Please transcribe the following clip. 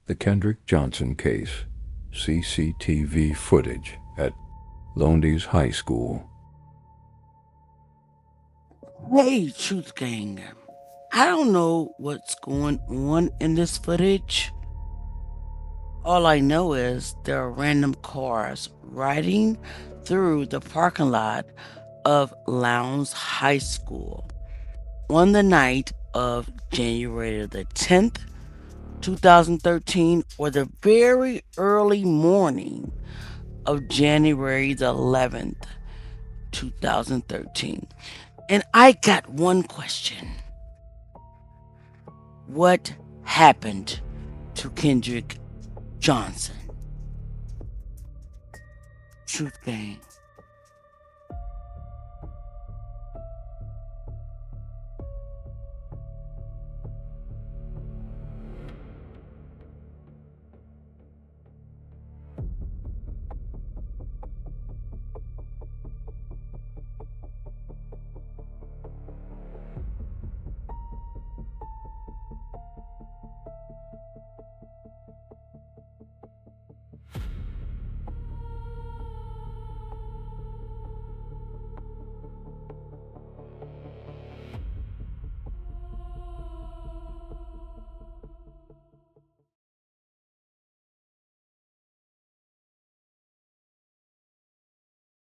The Kendrick Johnson case. CCTV footage at Lowndes High School. Hey, Truth Gang. I don't know what's going on in this footage. All I know is there are random cars riding through the parking lot of Lowndes High School on the night of January the 10th, 2013, or the very early morning of January the 11th, 2013. And I got one question. What happened to Kendrick Johnson? Truth Gang.